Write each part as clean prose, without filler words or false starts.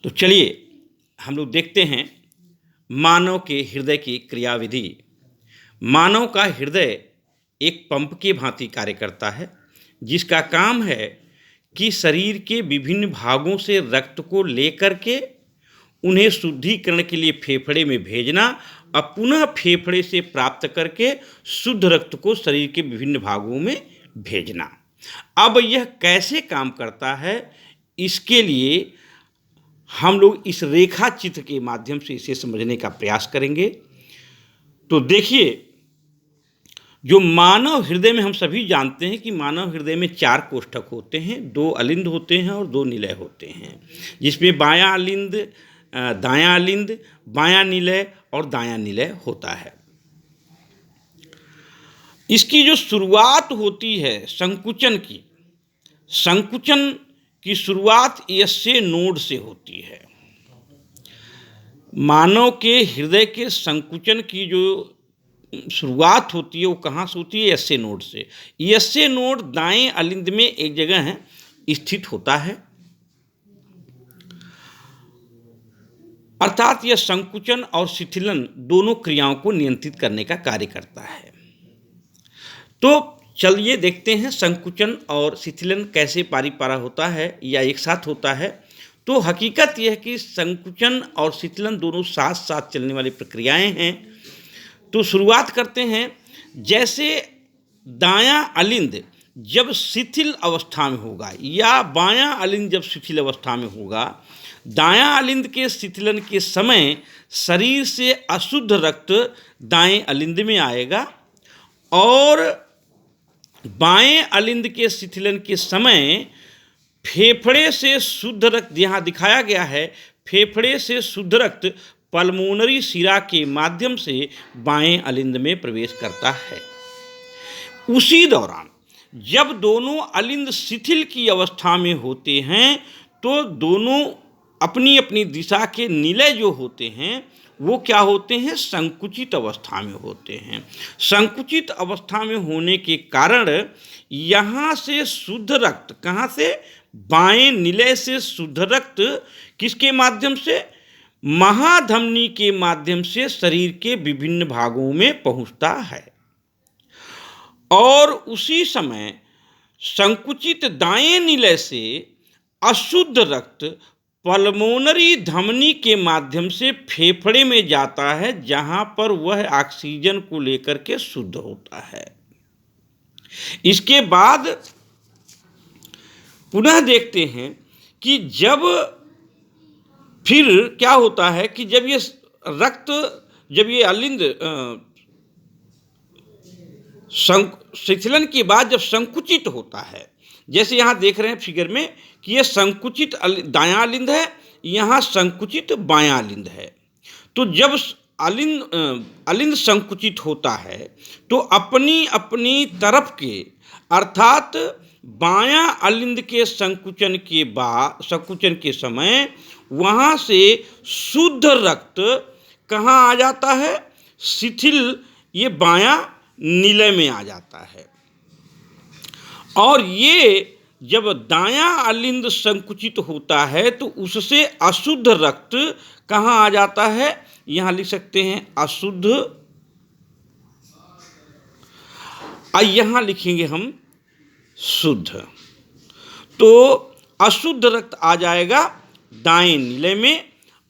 तो चलिए हम लोग देखते हैं मानव के हृदय की क्रियाविधि। मानव का हृदय एक पंप की भांति कार्य करता है, जिसका काम है कि शरीर के विभिन्न भागों से रक्त को लेकर के उन्हें शुद्धिकरण के लिए फेफड़े में भेजना और पुनः फेफड़े से प्राप्त करके शुद्ध रक्त को शरीर के विभिन्न भागों में भेजना। अब यह कैसे काम करता है, इसके लिए हम लोग इस रेखा चित्र के माध्यम से इसे समझने का प्रयास करेंगे। तो देखिए, जो मानव हृदय में हम सभी जानते हैं कि मानव हृदय में 4 कोष्ठक होते हैं, 2 अलिंद होते हैं और 2 निलय होते हैं, जिसमें बायां अलिंद, दायां अलिंद, बायां निलय और दायां निलय होता है। इसकी जो शुरुआत होती है संकुचन की शुरुआत यस्य नोड से होती है। मानव के हृदय के संकुचन की जो शुरुआत होती है वो कहाँ से होती है? यस्य नोड से। यस्य नोड दाएं अलिंद में एक जगह है स्थित होता है, अर्थात यह संकुचन और शिथिलन दोनों क्रियाओं को नियंत्रित करने का कार्य करता है। तो चलिए देखते हैं संकुचन और शिथिलन कैसे पारीपारा होता है या एक साथ होता है। तो हकीकत यह है कि संकुचन और शिथिलन दोनों साथ साथ चलने वाली प्रक्रियाएं हैं। तो शुरुआत करते हैं। जैसे दायां अलिंद जब शिथिल अवस्था में होगा या बायां अलिंद जब शिथिल अवस्था में होगा, दायां अलिंद के शिथिलन के समय शरीर से अशुद्ध रक्त दाएं अलिंद में आएगा और बाएं अलिंद के शिथिलन के समय फेफड़े से शुद्ध रक्त, यहाँ दिखाया गया है, फेफड़े से शुद्ध रक्त पल्मोनरी शिरा के माध्यम से बाएं अलिंद में प्रवेश करता है। उसी दौरान जब दोनों अलिंद शिथिल की अवस्था में होते हैं तो दोनों अपनी अपनी दिशा के निलय जो होते हैं वो क्या होते हैं? संकुचित अवस्था में होते हैं। संकुचित अवस्था में होने के कारण यहाँ से शुद्ध रक्त, कहाँ से? बाएं निलय से शुद्ध रक्त किसके माध्यम से? महाधमनी के माध्यम से शरीर के विभिन्न भागों में पहुँचता है और उसी समय संकुचित दाएं निलय से अशुद्ध रक्त पल्मोनरी धमनी के माध्यम से फेफड़े में जाता है, जहां पर वह ऑक्सीजन को लेकर के शुद्ध होता है। इसके बाद पुनः देखते हैं कि जब फिर क्या होता है कि जब ये रक्त, जब ये अलिंद शिथिलन के बाद जब संकुचित होता है, जैसे यहाँ देख रहे हैं फिगर में कि यह संकुचित दायां अलिंद है, यहाँ संकुचित बायां अलिंद है। तो जब अलिंद संकुचित होता है तो अपनी अपनी तरफ के, अर्थात बायां अलिंद के संकुचन के समय वहाँ से शुद्ध रक्त कहाँ आ जाता है? शिथिल ये बायां निलय में आ जाता है। और ये जब दायां अलिंद संकुचित होता है तो उससे अशुद्ध रक्त कहाँ आ जाता है? यहाँ लिख सकते हैं अशुद्ध, यहाँ लिखेंगे हम शुद्ध। तो अशुद्ध रक्त आ जाएगा दाएं निलय में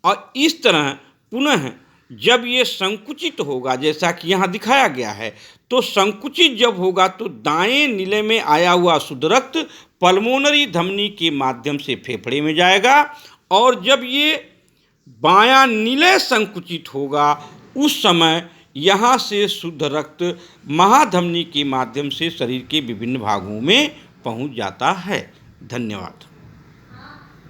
और इस तरह पुनः जब ये संकुचित होगा, जैसा कि यहाँ दिखाया गया है, तो संकुचित जब होगा तो दाएं निलय में आया हुआ शुद्ध रक्त पल्मोनरी धमनी के माध्यम से फेफड़े में जाएगा और जब ये बायां निलय संकुचित होगा उस समय यहाँ से शुद्ध रक्त महाधमनी के माध्यम से शरीर के विभिन्न भागों में पहुँच जाता है। धन्यवाद।